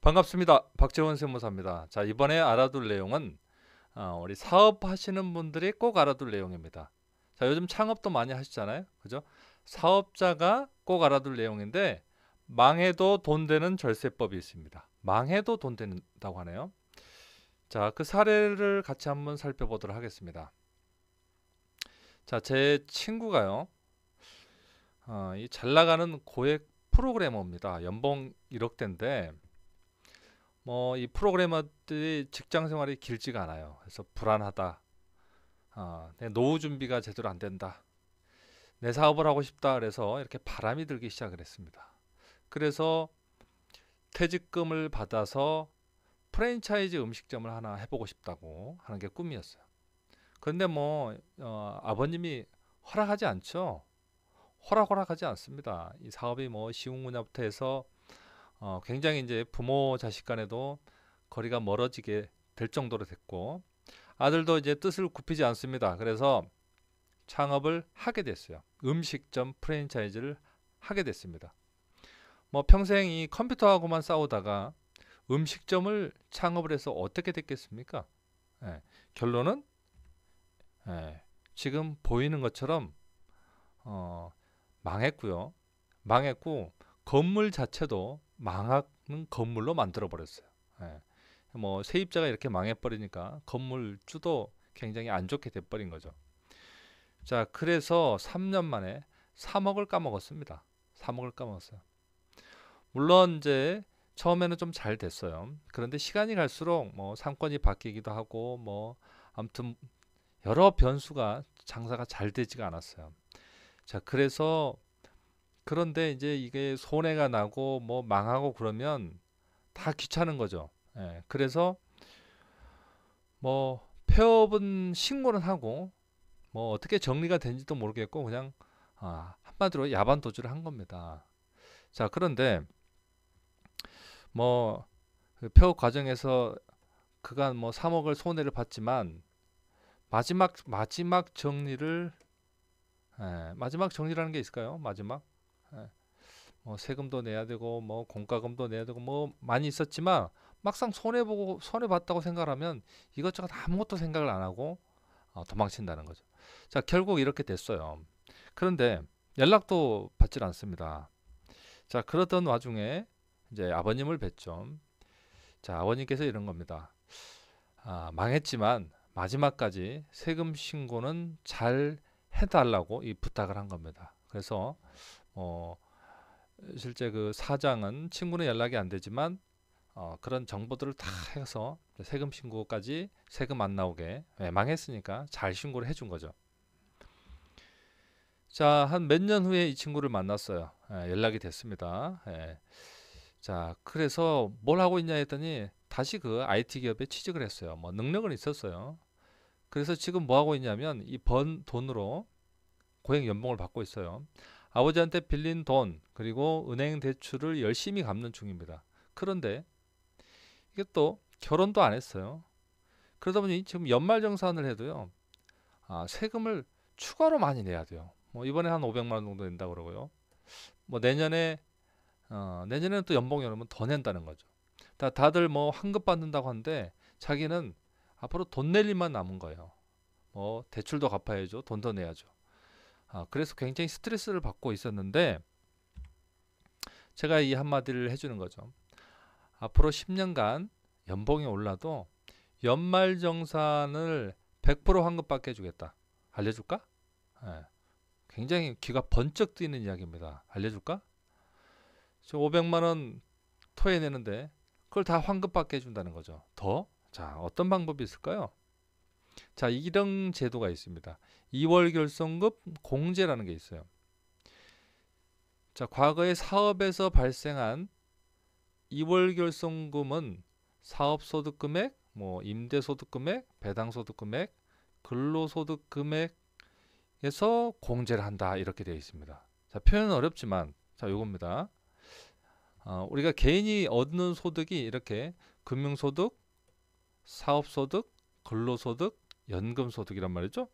반갑습니다. 박재원 세무사입니다. 자, 이번에 알아둘 내용은 우리 사업하시는 분들이 꼭 알아둘 내용입니다. 자, 요즘 창업도 많이 하시잖아요. 그죠? 사업자가 꼭 알아둘 내용인데 망해도 돈 되는 절세법이 있습니다. 망해도 돈 된다고 하네요. 자, 그 사례를 같이 한번 살펴보도록 하겠습니다. 자, 제 친구가요. 이 잘 나가는 고액 프로그래머입니다. 연봉 1억대인데 이 프로그래머들이 직장 생활이 길지가 않아요. 그래서 불안하다. 내 노후 준비가 제대로 안 된다. 내 사업을 하고 싶다. 그래서 이렇게 바람이 들기 시작을 했습니다. 그래서 퇴직금을 받아서 프랜차이즈 음식점을 하나 해보고 싶다고 하는 게 꿈이었어요. 그런데 아버님이 허락하지 않죠. 허락하지 않습니다. 이 사업이 쉬운 분야부터 해서 굉장히 이제 부모 자식 간에도 거리가 멀어지게 될 정도로 됐고 아들도 이제 뜻을 굽히지 않습니다. 그래서 창업을 하게 됐어요. 음식점 프랜차이즈를 하게 됐습니다. 평생 이 컴퓨터하고만 싸우다가 음식점을 창업을 해서 어떻게 됐겠습니까? 예, 결론은 지금 보이는 것처럼 망했고요. 망했고 건물 자체도 망하는 건물로 만들어 버렸어요. 예. 세입자가 이렇게 망해버리니까 건물주도 굉장히 안 좋게 돼버린 거죠. 자, 그래서 3년 만에 3억을 까먹었습니다. 3억을 까먹었어요. 물론 이제 처음에는 좀 잘 됐어요. 그런데 시간이 갈수록 상권이 바뀌기도 하고 아무튼 여러 변수가 장사가 잘 되지가 않았어요. 자, 그런데 이제 이게 손해가 나고 망하고 그러면 다 귀찮은 거죠. 예, 그래서 폐업은 신고는 하고 어떻게 정리가 된지도 모르겠고 그냥 한마디로 야반 도주를 한 겁니다. 자, 그런데 그 폐업 과정에서 그간 3억을 손해를 봤지만 마지막 정리를 마지막 정리라는 게 있을까요? 마지막 예, 세금도 내야 되고 공과금도 내야 되고 많이 있었지만 막상 손해 봤다고 생각하면 이것저것 아무것도 생각을 안 하고 도망친다는 거죠. 자, 결국 이렇게 됐어요. 그런데 연락도 받질 않습니다. 자, 그러던 와중에 이제 아버님을 뵀죠. 자, 아버님께서 이런 겁니다. 망했지만 마지막까지 세금 신고는 잘 해달라고 이 부탁을 한 겁니다. 그래서 어, 실제 그 사장은 친구는 연락이 안 되지만 그런 정보들을 다 해서 세금 신고까지 세금 안 나오게 망했으니까 잘 신고를 해준 거죠. 자, 한 몇 년 후에 이 친구를 만났어요. 연락이 됐습니다. 자, 그래서 뭘 하고 있냐 했더니 다시 그 IT 기업에 취직을 했어요. 능력은 있었어요. 그래서 지금 뭐 하고 있냐면 이 번 돈으로 고액 연봉을 받고 있어요. 아버지한테 빌린 돈 그리고 은행 대출을 열심히 갚는 중입니다. 그런데 이게 또 결혼도 안 했어요. 그러다 보니 지금 연말정산을 해도요. 세금을 추가로 많이 내야 돼요. 이번에 한 500만 원 정도 낸다 그러고요. 내년에는 또 연봉이 오르면 더 낸다는 거죠. 다들 환급 받는다고 하는데 자기는 앞으로 돈 낼 일만 남은 거예요. 대출도 갚아야죠. 돈도 내야죠. 그래서 굉장히 스트레스를 받고 있었는데 제가 이 한마디를 해주는 거죠. 앞으로 10년간 연봉이 올라도 연말정산을 100% 환급받게 해주겠다. 알려줄까? 예, 굉장히 귀가 번쩍 뜨이는 이야기입니다. 알려줄까? 저 500만 원 토해내는데 그걸 다 환급받게 해준다는 거죠. 더? 자, 어떤 방법이 있을까요? 자, 이런 제도가 있습니다. 2월 결손급 공제라는 게 있어요. 자, 과거에 사업에서 발생한 2월 결손금은 사업소득 금액, 임대소득 금액, 배당소득 금액, 근로소득 금액에서 공제를 한다 이렇게 되어 있습니다. 자, 표현은 어렵지만 자, 요겁니다. 우리가 개인이 얻는 소득이 이렇게 금융소득, 사업소득, 근로소득, 연금소득이란 말이죠.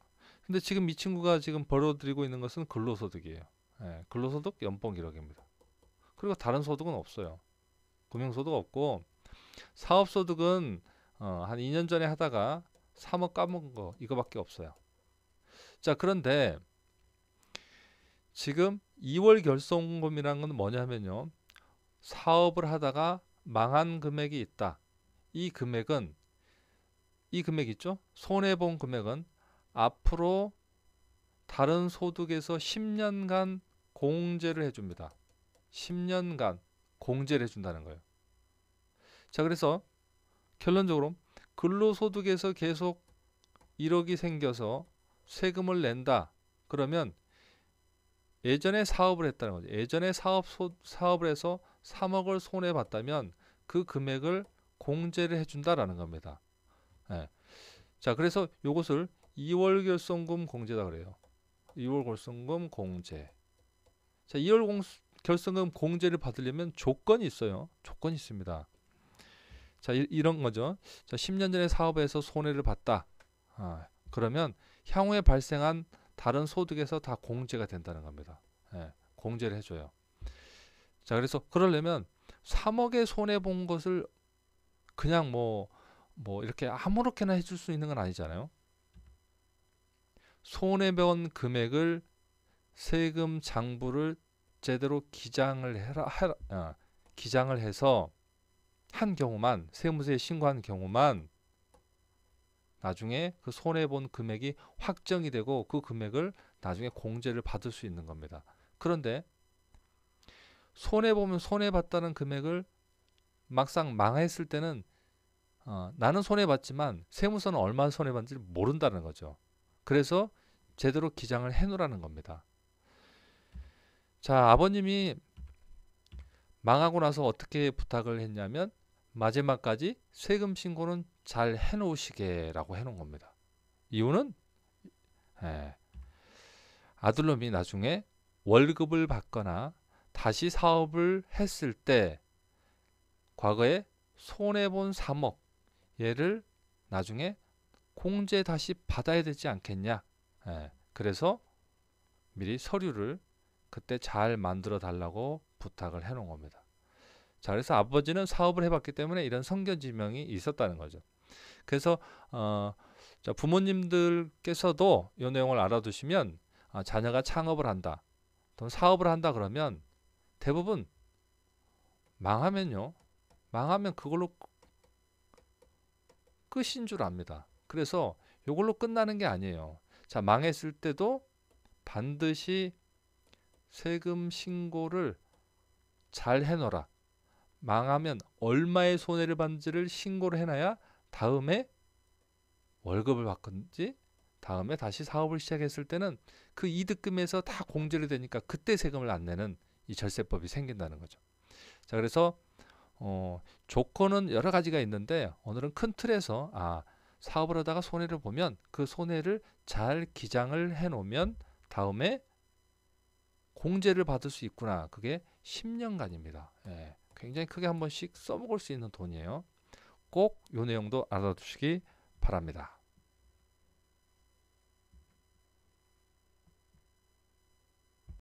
근데 지금 이 친구가 지금 벌어들이고 있는 것은 근로소득이에요. 근로소득 연봉 1억입니다. 그리고 다른 소득은 없어요. 금융소득 없고 사업소득은 한 2년 전에 하다가 3억 까먹은 거 이거밖에 없어요. 자, 그런데 지금 2월 결손금이라는 건 뭐냐면요. 사업을 하다가 망한 금액이 있다. 이 금액은 이 금액 있죠? 손해본 금액은 앞으로 다른 소득에서 10년간 공제를 해줍니다. 10년간 공제를 해준다는 거예요. 자, 그래서 결론적으로 근로소득에서 계속 1억이 생겨서 세금을 낸다. 그러면 예전에 사업을 했다는 거죠. 예전에 사업을 해서 3억을 손해봤다면 그 금액을 공제를 해준다라는 겁니다. 예. 자, 그래서 이것을 2월 결손금 공제다 그래요. 2월 결손금 공제. 자, 2월 결손금 공제를 받으려면 조건이 있어요. 조건이 있습니다. 자, 이런 거죠. 자, 10년 전에 사업에서 손해를 봤다. 그러면 향후에 발생한 다른 소득에서 다 공제가 된다는 겁니다. 예, 공제를 해줘요. 자, 그래서 그러려면 3억의 손해 본 것을 그냥 뭐 이렇게 아무렇게나 해줄 수 있는 건 아니잖아요. 손해 본 금액을 세금 장부를 제대로 기장을 기장을 해서 한 경우만, 세무서에 신고한 경우만 나중에 그 손해본 금액이 확정이 되고 그 금액을 나중에 공제를 받을 수 있는 겁니다. 그런데 손해보면 손해봤다는 금액을 막상 망했을 때는 나는 손해봤지만 세무서는 얼마나 손해봤는지 모른다는 거죠. 그래서 제대로 기장을 해놓으라는 겁니다. 자, 아버님이 망하고 나서 어떻게 부탁을 했냐면 마지막까지 세금 신고는 잘 해놓으시게라고 해놓은 겁니다. 이유는 아들놈이 나중에 월급을 받거나 다시 사업을 했을 때 과거에 손해본 3억 얘를 나중에 공제 다시 받아야 되지 않겠냐. 그래서 미리 서류를 그때 잘 만들어 달라고 부탁을 해놓은 겁니다. 자, 그래서 아버지는 사업을 해봤기 때문에 이런 성견지명이 있었다는 거죠. 그래서 자, 부모님들께서도 이 내용을 알아두시면 자녀가 창업을 한다, 또 사업을 한다 그러면 대부분 망하면 그걸로 끝인 줄 압니다. 그래서 이걸로 끝나는 게 아니에요. 자, 망했을 때도 반드시 세금 신고를 잘 해놓으라. 망하면 얼마의 손해를 받는지를 신고를 해놔야 다음에 월급을 받건지 다음에 다시 사업을 시작했을 때는 그 이득금에서 다 공제를 되니까 그때 세금을 안 내는 이 절세법이 생긴다는 거죠. 자, 그래서 조건은 여러 가지가 있는데 오늘은 큰 틀에서 사업을 하다가 손해를 보면 그 손해를 잘 기장을 해놓으면 다음에 공제를 받을 수 있구나. 그게 10년간입니다. 굉장히 크게 한 번씩 써먹을 수 있는 돈이에요. 꼭 이 내용도 알아두시기 바랍니다.